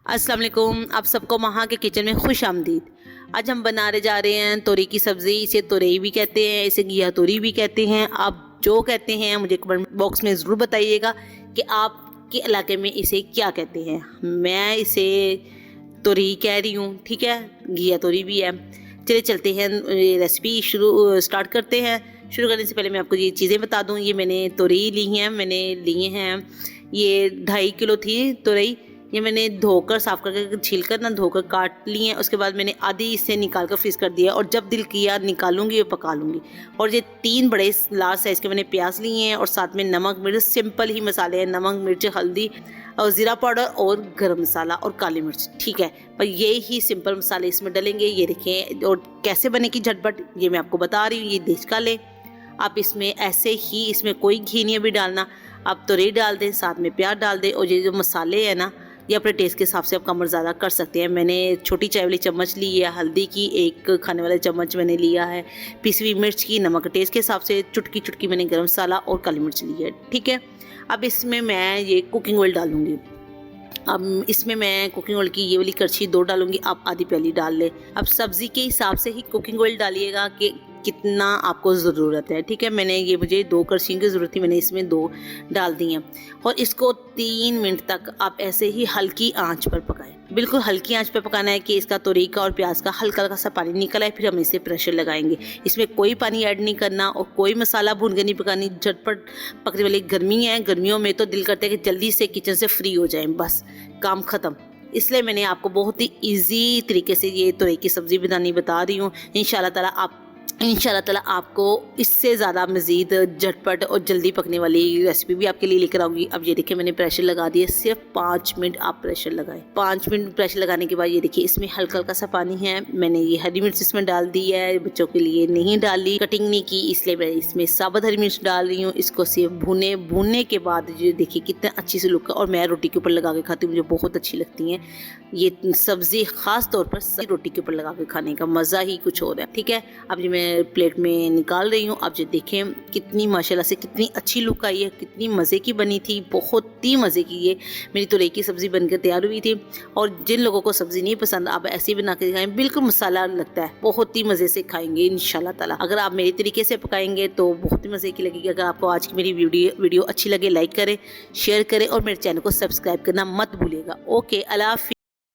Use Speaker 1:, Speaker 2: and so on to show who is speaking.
Speaker 1: अस्सलाम वालेकुम, आप सबको महा के किचन में खुश आमदीद। आज हम बनाने जा रहे हैं तोरी की सब्ज़ी। इसे तोरई भी कहते हैं, इसे घिया तोरी भी कहते हैं। आप जो कहते हैं मुझे कमेंट बॉक्स में ज़रूर बताइएगा कि आपके इलाके में इसे क्या कहते हैं। मैं इसे तोरई कह रही हूँ, ठीक है, घिया तोरी भी है। चलिए चलते हैं, रेसिपी स्टार्ट करते हैं। शुरू करने से पहले मैं आपको ये चीज़ें बता दूँ। ये मैंने तोरई ली हैं, मैंने लिए हैं ये 2.5 किलो थी तोरई। ये मैंने धोकर साफ़ करके छीलकर ना धोकर काट ली हैं। उसके बाद मैंने आधी इसे निकाल कर फ्रीज़ कर दिया और जब दिल किया निकालूंगी और पका लूँगी। और ये 3 बड़े लार्ज साइज़ के मैंने प्याज लिए हैं और साथ में नमक मिर्च, सिंपल ही मसाले हैं, नमक मिर्च हल्दी और ज़ीरा पाउडर और गरम मसाला और काली मिर्च, ठीक है। पर ये ही सिंपल मसाले इसमें डलेंगे। ये देखें, और कैसे बनेगी झटपट ये मैं आपको बता रही हूँ। ये देख का लें आप, इसमें ऐसे ही, इसमें कोई घी नहीं भी डालना। आप तोरई डाल दें, साथ में प्याज डाल दें और ये जो मसाले हैं ना, ये अपने टेस्ट के हिसाब से आप कम और ज़्यादा कर सकते हैं। मैंने छोटी चाय वाली चम्मच ली है हल्दी की, 1 खाने वाला चम्मच मैंने लिया है पिसी हुई मिर्च की, नमक टेस्ट के हिसाब से, चुटकी चुटकी मैंने गरम मसाला और काली मिर्च ली है, ठीक है। अब इसमें मैं ये कुकिंग ऑयल डालूँगी। अब इसमें मैं कुकिंग ऑयल की ये वाली करछी 2 डालूंगी, आप आधी प्याली डाल लें। अब सब्ज़ी के हिसाब से ही कुकिंग ऑयल डालिएगा कि कितना आपको ज़रूरत है, ठीक है। मुझे 2 करछियों की ज़रूरत थी, मैंने इसमें 2 डाल दी हैं। और इसको 3 मिनट तक आप ऐसे ही हल्की आंच पर पकाएं। बिल्कुल हल्की आंच पर पकाना है कि इसका तोरई का और प्याज का हल्का हल्का सा पानी निकल आए, फिर हम इसे प्रेशर लगाएंगे। इसमें कोई पानी ऐड नहीं करना और कोई मसाला भून के नहीं पकानी। झटपट पकने वाली गर्मी है, गर्मियों में तो दिल करता है कि जल्दी से किचन से फ्री हो जाएं, बस काम ख़त्म। इसलिए मैंने आपको बहुत ही इजी तरीके से ये तोरई की सब्ज़ी बनानी बता रही हूँ। इंशाल्लाह ताला आपको इससे ज़्यादा मज़ीद झटपट और जल्दी पकने वाली रेसिपी भी आपके लिए लेकर आऊँगी। अब ये देखिए मैंने प्रेशर लगा दिया, सिर्फ 5 मिनट आप प्रेशर लगाएं। 5 मिनट प्रेशर लगाने के बाद ये देखिए इसमें हल्का हल्का सा पानी है। मैंने ये हरी मिर्च इसमें डाल दी है, बच्चों के लिए नहीं डाली, कटिंग नहीं की, इसलिए मैं इसमें साबुत हरी मिर्च डाल रही हूँ। इसको सिर्फ भूनने के बाद ये देखिए कितना अच्छी सी लुक है। और मैं रोटी के ऊपर लगा के खाती हूँ, मुझे बहुत अच्छी लगती हैं ये सब्ज़ी, ख़ास तौर पर रोटी के ऊपर लगा के खाने का मज़ा ही कुछ और है, ठीक है। अब ये मैं प्लेट में निकाल रही हूँ। आप जो देखें कितनी माशाल्लाह से कितनी अच्छी लुक आई है, कितनी मज़े की बनी थी, बहुत ही मज़े की ये मेरी तोरई की सब्ज़ी बनकर तैयार हुई थी। और जिन लोगों को सब्ज़ी नहीं पसंद, आप ऐसे ही बना के खाएं, बिल्कुल मसाला लगता है, बहुत ही मज़े से खाएंगे इंशाल्लाह ताला। अगर आप मेरे तरीके से पकाएंगे तो बहुत ही मज़े की लगेगी। अगर आपको आज की मेरी वीडियो अच्छी लगे, लाइक करें, शेयर करें और मेरे चैनल को सब्सक्राइब करना मत भूलिएगा। ओके, अल्लाह हाफ़िज़।